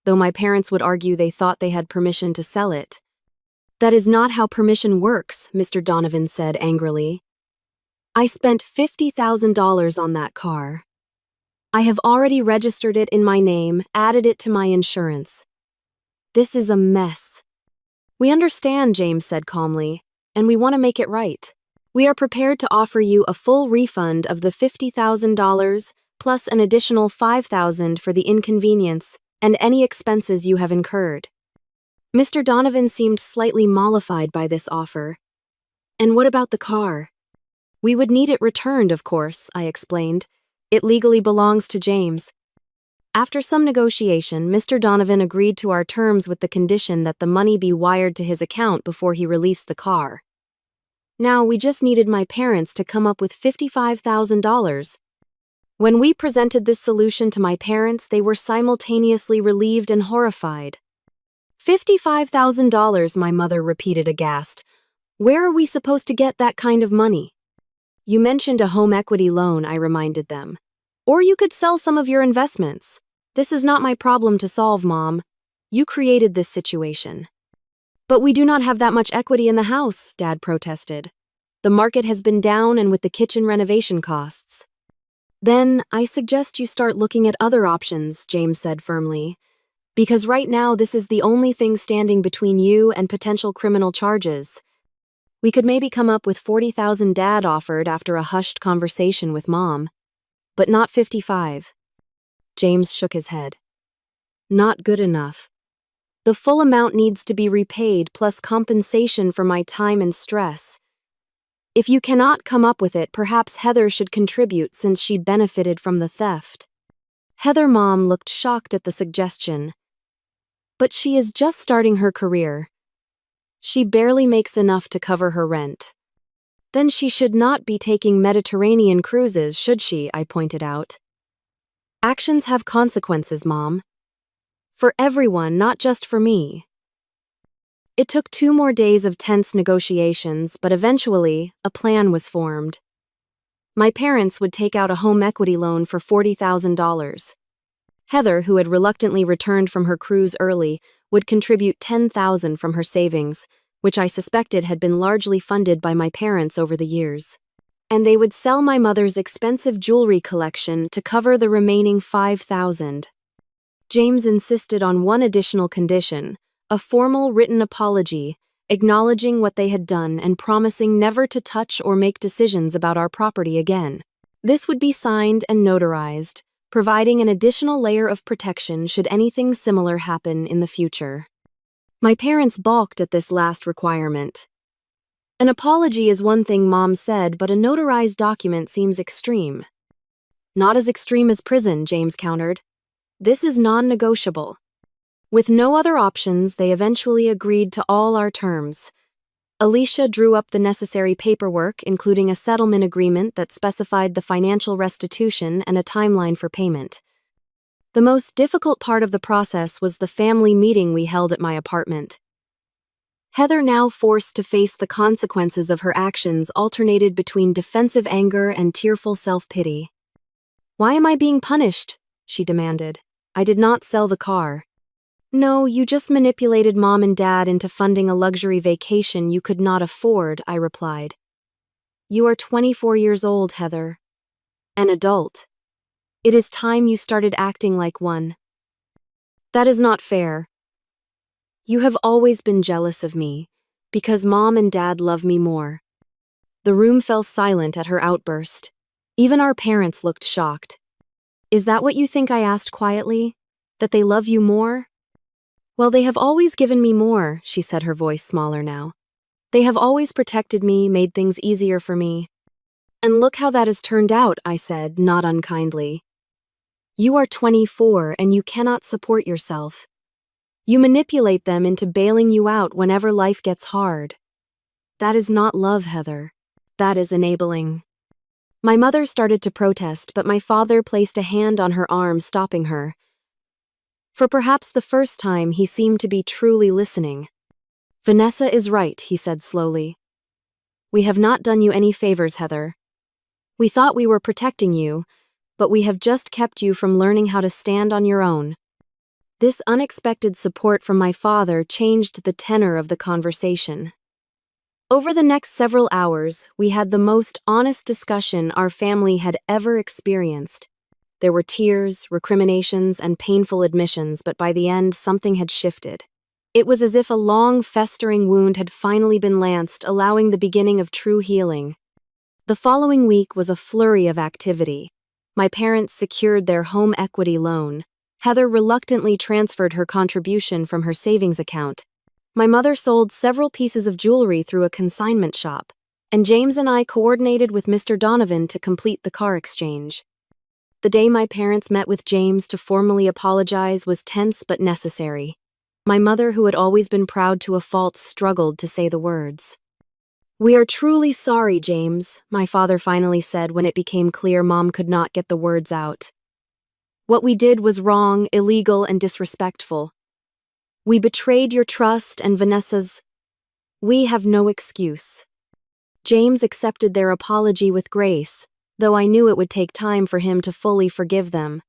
though my parents would argue they thought they had permission to sell it. That is not how permission works, Mr. Donovan said angrily. I spent $50,000 on that car. I have already registered it in my name, added it to my insurance. This is a mess. We understand, James said calmly, and we want to make it right. We are prepared to offer you a full refund of the $50,000 plus an additional $5,000 for the inconvenience and any expenses you have incurred. Mr. Donovan seemed slightly mollified by this offer. And what about the car? We would need it returned, of course, I explained. It legally belongs to James. After some negotiation, Mr. Donovan agreed to our terms with the condition that the money be wired to his account before he released the car. Now, we just needed my parents to come up with $55,000. When we presented this solution to my parents, they were simultaneously relieved and horrified. $55,000, my mother repeated aghast. Where are we supposed to get that kind of money? You mentioned a home equity loan, I reminded them. Or you could sell some of your investments. This is not my problem to solve, Mom. You created this situation. But we do not have that much equity in the house, Dad protested. The market has been down and with the kitchen renovation costs. Then, I suggest you start looking at other options, James said firmly. Because right now this is the only thing standing between you and potential criminal charges. We could maybe come up with $40,000 Dad offered after a hushed conversation with Mom. But not 55. James shook his head. Not good enough. The full amount needs to be repaid plus compensation for my time and stress. If you cannot come up with it, perhaps Heather should contribute since she benefited from the theft. Heather Mom looked shocked at the suggestion. But she is just starting her career. She barely makes enough to cover her rent. Then she should not be taking Mediterranean cruises, should she? I pointed out. Actions have consequences, Mom. For everyone, not just for me. It took 2 more days of tense negotiations, but eventually, a plan was formed. My parents would take out a home equity loan for $40,000. Heather, who had reluctantly returned from her cruise early, would contribute $10,000 from her savings, which I suspected had been largely funded by my parents over the years. And they would sell my mother's expensive jewelry collection to cover the remaining $5,000. James insisted on one additional condition, a formal written apology, acknowledging what they had done and promising never to touch or make decisions about our property again. This would be signed and notarized, providing an additional layer of protection should anything similar happen in the future. My parents balked at this last requirement. An apology is one thing, Mom said, but a notarized document seems extreme. Not as extreme as prison, James countered. This is non-negotiable. With no other options, they eventually agreed to all our terms. Alicia drew up the necessary paperwork, including a settlement agreement that specified the financial restitution and a timeline for payment. The most difficult part of the process was the family meeting we held at my apartment. Heather, now forced to face the consequences of her actions, alternated between defensive anger and tearful self-pity. "Why am I being punished?" she demanded. "I did not sell the car." "No, you just manipulated Mom and Dad into funding a luxury vacation you could not afford," I replied. "You are 24 years old, Heather. An adult. It is time you started acting like one." "That is not fair. You have always been jealous of me, because Mom and Dad love me more." The room fell silent at her outburst. Even our parents looked shocked. "Is that what you think?" I asked quietly. "That they love you more?" "Well, they have always given me more," she said, her voice smaller now. "They have always protected me, made things easier for me. And look how that has turned out," I said, not unkindly. "You are 24 and you cannot support yourself. You manipulate them into bailing you out whenever life gets hard. That is not love, Heather. That is enabling." My mother started to protest, but my father placed a hand on her arm, stopping her. For perhaps the first time, he seemed to be truly listening. "Vanessa is right," he said slowly. "We have not done you any favors, Heather. We thought we were protecting you, but we have just kept you from learning how to stand on your own." This unexpected support from my father changed the tenor of the conversation. Over the next several hours, we had the most honest discussion our family had ever experienced. There were tears, recriminations, and painful admissions, but by the end, something had shifted. It was as if a long, festering wound had finally been lanced, allowing the beginning of true healing. The following week was a flurry of activity. My parents secured their home equity loan. Heather reluctantly transferred her contribution from her savings account. My mother sold several pieces of jewelry through a consignment shop, and James and I coordinated with Mr. Donovan to complete the car exchange. The day my parents met with James to formally apologize was tense but necessary. My mother, who had always been proud to a fault, struggled to say the words. "We are truly sorry, James," my father finally said when it became clear Mom could not get the words out. "What we did was wrong, illegal, and disrespectful. We betrayed your trust and Vanessa's. We have no excuse." James accepted their apology with grace, though I knew it would take time for him to fully forgive them.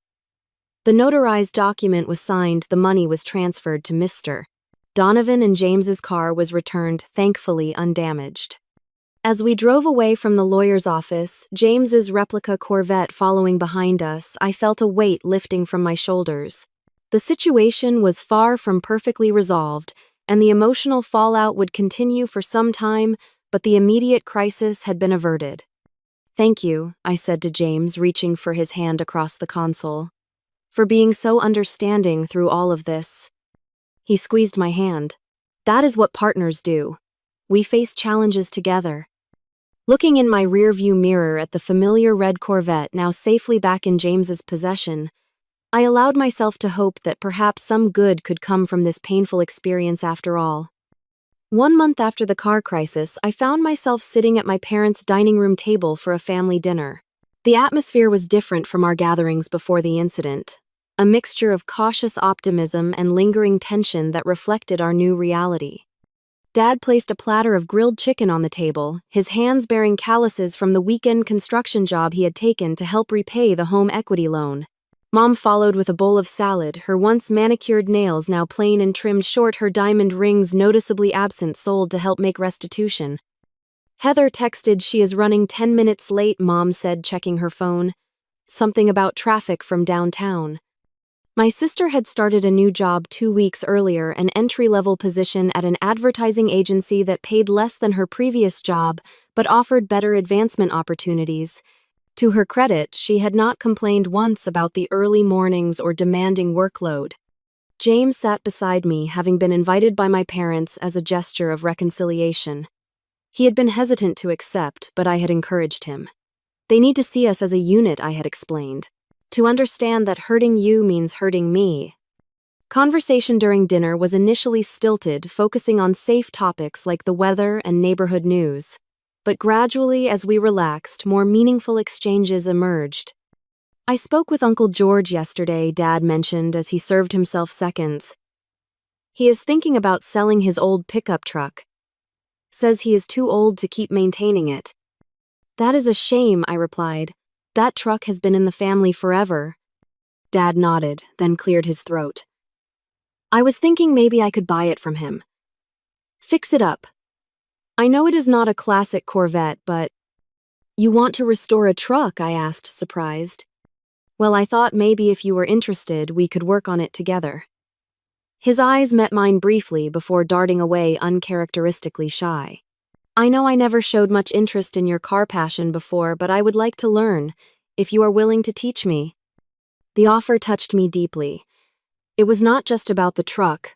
The notarized document was signed, the money was transferred to Mr. Donovan, and James's car was returned, thankfully undamaged. As we drove away from the lawyer's office, James's replica Corvette following behind us, I felt a weight lifting from my shoulders. The situation was far from perfectly resolved, and the emotional fallout would continue for some time, but the immediate crisis had been averted. "Thank you," I said to James, reaching for his hand across the console, "for being so understanding through all of this." He squeezed my hand. "That is what partners do. We face challenges together." Looking in my rearview mirror at the familiar red Corvette now safely back in James's possession, I allowed myself to hope that perhaps some good could come from this painful experience after all. 1 month after the car crisis, I found myself sitting at my parents' dining room table for a family dinner. The atmosphere was different from our gatherings before the incident, a mixture of cautious optimism and lingering tension that reflected our new reality. Dad placed a platter of grilled chicken on the table, his hands bearing calluses from the weekend construction job he had taken to help repay the home equity loan. Mom followed with a bowl of salad, her once manicured nails now plain and trimmed short, her diamond rings noticeably absent, sold to help make restitution. "Heather texted she is running 10 minutes late," Mom said, checking her phone. "Something about traffic from downtown." My sister had started a new job 2 weeks earlier, an entry-level position at an advertising agency that paid less than her previous job but offered better advancement opportunities. To her credit, she had not complained once about the early mornings or demanding workload. James sat beside me, having been invited by my parents as a gesture of reconciliation. He had been hesitant to accept, but I had encouraged him. "They need to see us as a unit," I had explained. "To understand that hurting you means hurting me." Conversation during dinner was initially stilted, focusing on safe topics like the weather and neighborhood news. But gradually, as we relaxed, more meaningful exchanges emerged. "I spoke with Uncle George yesterday," Dad mentioned as he served himself seconds. "He is thinking about selling his old pickup truck. Says he is too old to keep maintaining it." "That is a shame," I replied. "That truck has been in the family forever." Dad nodded, then cleared his throat. "I was thinking maybe I could buy it from him. Fix it up. I know it is not a classic Corvette, but—" "You want to restore a truck?" I asked, surprised. "Well, I thought maybe if you were interested, we could work on it together." His eyes met mine briefly before darting away, uncharacteristically shy. "I know I never showed much interest in your car passion before, but I would like to learn, if you are willing to teach me." The offer touched me deeply. It was not just about the truck.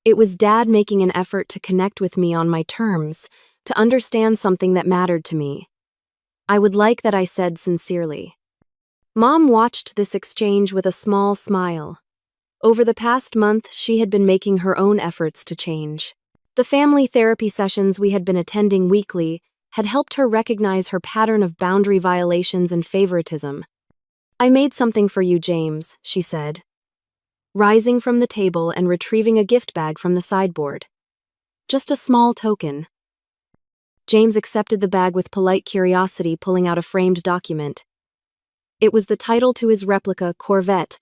It was Dad making an effort to connect with me on my terms, to understand something that mattered to me. "I would like that," I said sincerely. Mom watched this exchange with a small smile. Over the past month, she had been making her own efforts to change. The family therapy sessions we had been attending weekly had helped her recognize her pattern of boundary violations and favoritism. "I made something for you, James," she said, rising from the table and retrieving a gift bag from the sideboard. "Just a small token." James accepted the bag with polite curiosity, pulling out a framed document. It was the title to his replica Corvette,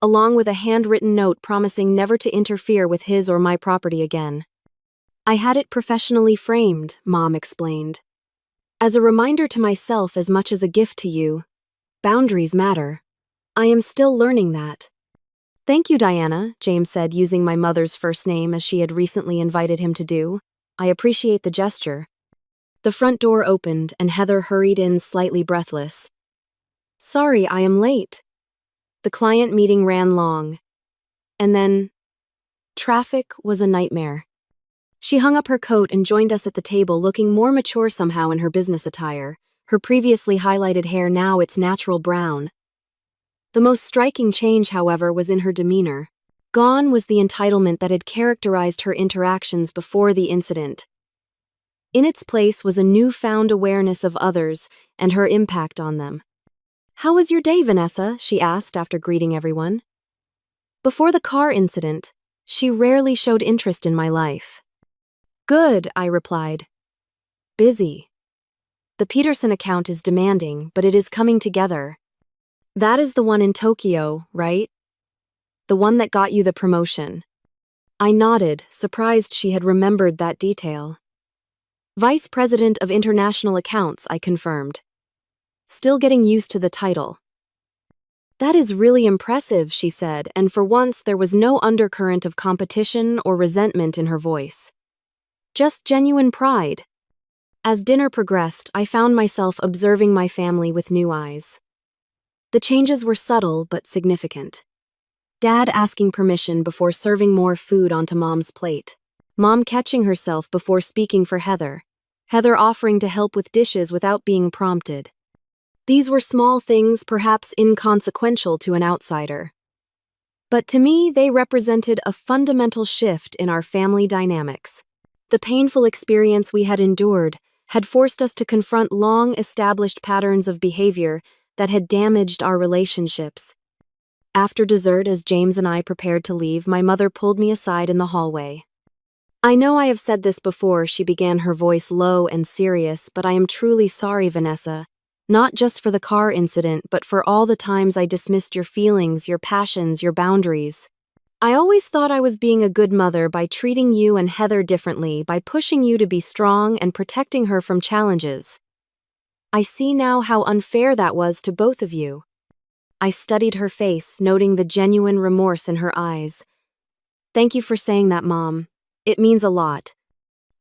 along with a handwritten note promising never to interfere with his or my property again. "I had it professionally framed," Mom explained. "As a reminder to myself as much as a gift to you. Boundaries matter. I am still learning that." "Thank you, Diana," James said, using my mother's first name as she had recently invited him to do. "I appreciate the gesture." The front door opened and Heather hurried in, slightly breathless. "Sorry, I am late." The client meeting ran long. And then, traffic was a nightmare. She hung up her coat and joined us at the table, looking more mature somehow in her business attire, her previously highlighted hair now its natural brown. The most striking change, however, was in her demeanor. Gone was the entitlement that had characterized her interactions before the incident. In its place was a newfound awareness of others and her impact on them. "How was your day, Vanessa?" she asked after greeting everyone. Before the car incident, she rarely showed interest in my life. "Good," I replied. "Busy. The Peterson account is demanding, but it is coming together. That is the one in Tokyo, right? The one that got you the promotion." I nodded, surprised she had remembered that detail. "Vice President of International Accounts," I confirmed. Still getting used to the title. "That is really impressive," she said, and for once there was no undercurrent of competition or resentment in her voice. Just genuine pride. As dinner progressed, I found myself observing my family with new eyes. The changes were subtle but significant. Dad asking permission before serving more food onto Mom's plate. Mom catching herself before speaking for Heather. Heather offering to help with dishes without being prompted. These were small things, perhaps inconsequential to an outsider. But to me, they represented a fundamental shift in our family dynamics. The painful experience we had endured had forced us to confront long-established patterns of behavior that had damaged our relationships. After dessert, as James and I prepared to leave, my mother pulled me aside in the hallway. "I know I have said this before," she began, her voice low and serious, "but I am truly sorry, Vanessa. Not just for the car incident, but for all the times I dismissed your feelings, your passions, your boundaries. I always thought I was being a good mother by treating you and Heather differently, by pushing you to be strong and protecting her from challenges. I see now how unfair that was to both of you." I studied her face, noting the genuine remorse in her eyes. "Thank you for saying that, Mom. It means a lot."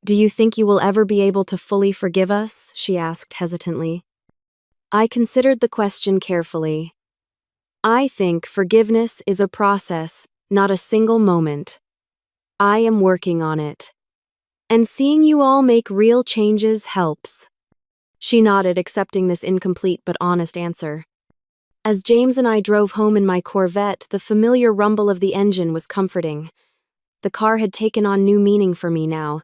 "Do you think you will ever be able to fully forgive us?" she asked hesitantly. I considered the question carefully. "I think forgiveness is a process, not a single moment. I am working on it. And seeing you all make real changes helps." She nodded, accepting this incomplete but honest answer. As James and I drove home in my Corvette, the familiar rumble of the engine was comforting. The car had taken on new meaning for me now.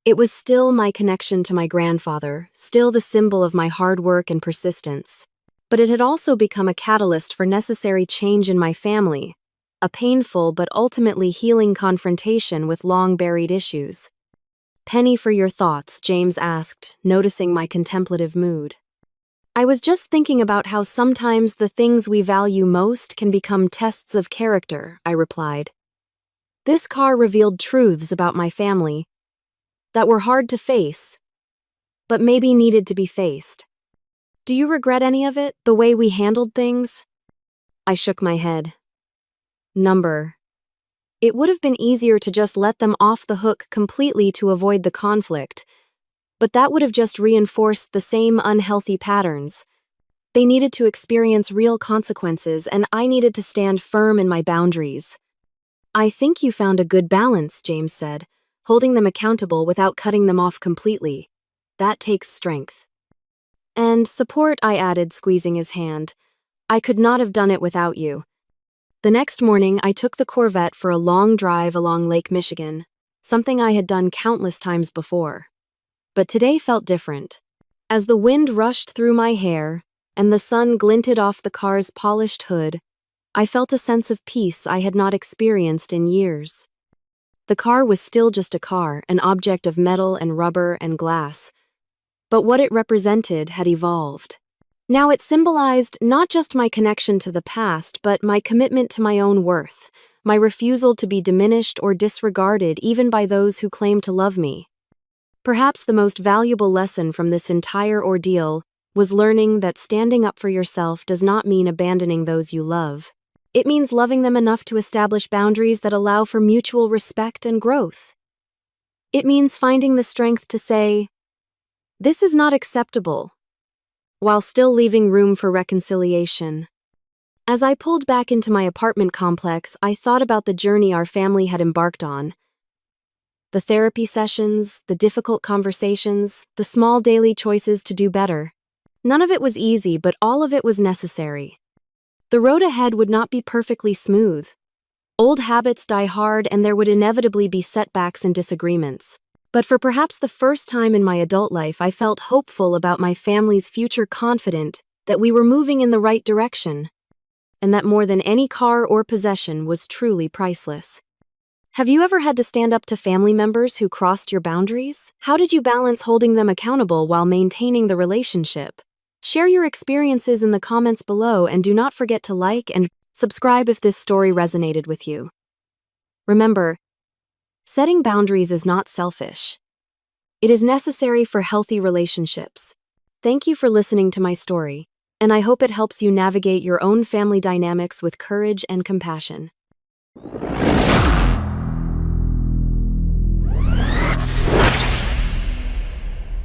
It was still my connection to my grandfather, still the symbol of my hard work and persistence. But it had also become a catalyst for necessary change in my family, a painful but ultimately healing confrontation with long-buried issues. "Penny, for your thoughts," James asked, noticing my contemplative mood. "I was just thinking about how sometimes the things we value most can become tests of character," I replied. This car revealed truths about my family that were hard to face, but maybe needed to be faced. "Do you regret any of it, the way we handled things?" I shook my head. It would have been easier to just let them off the hook completely to avoid the conflict, but that would have just reinforced the same unhealthy patterns. They needed to experience real consequences, and I needed to stand firm in my boundaries. "I think you found a good balance," James said, "holding them accountable without cutting them off completely. That takes strength." "And support," I added, squeezing his hand. "I could not have done it without you." The next morning, I took the Corvette for a long drive along Lake Michigan, something I had done countless times before. But today felt different. As the wind rushed through my hair and the sun glinted off the car's polished hood, I felt a sense of peace I had not experienced in years. The car was still just a car, an object of metal and rubber and glass. But what it represented had evolved. Now it symbolized not just my connection to the past, but my commitment to my own worth, my refusal to be diminished or disregarded even by those who claim to love me. Perhaps the most valuable lesson from this entire ordeal was learning that standing up for yourself does not mean abandoning those you love. It means loving them enough to establish boundaries that allow for mutual respect and growth. It means finding the strength to say, "This is not acceptable," while still leaving room for reconciliation. As I pulled back into my apartment complex, I thought about the journey our family had embarked on. The therapy sessions, the difficult conversations, the small daily choices to do better. None of it was easy, but all of it was necessary. The road ahead would not be perfectly smooth. Old habits die hard, and there would inevitably be setbacks and disagreements. But for perhaps the first time in my adult life, I felt hopeful about my family's future, confident that we were moving in the right direction, and that more than any car or possession was truly priceless. Have you ever had to stand up to family members who crossed your boundaries? How did you balance holding them accountable while maintaining the relationship? Share your experiences in the comments below, and do not forget to like and subscribe if this story resonated with you. Remember, setting boundaries is not selfish. It is necessary for healthy relationships. Thank you for listening to my story, and I hope it helps you navigate your own family dynamics with courage and compassion.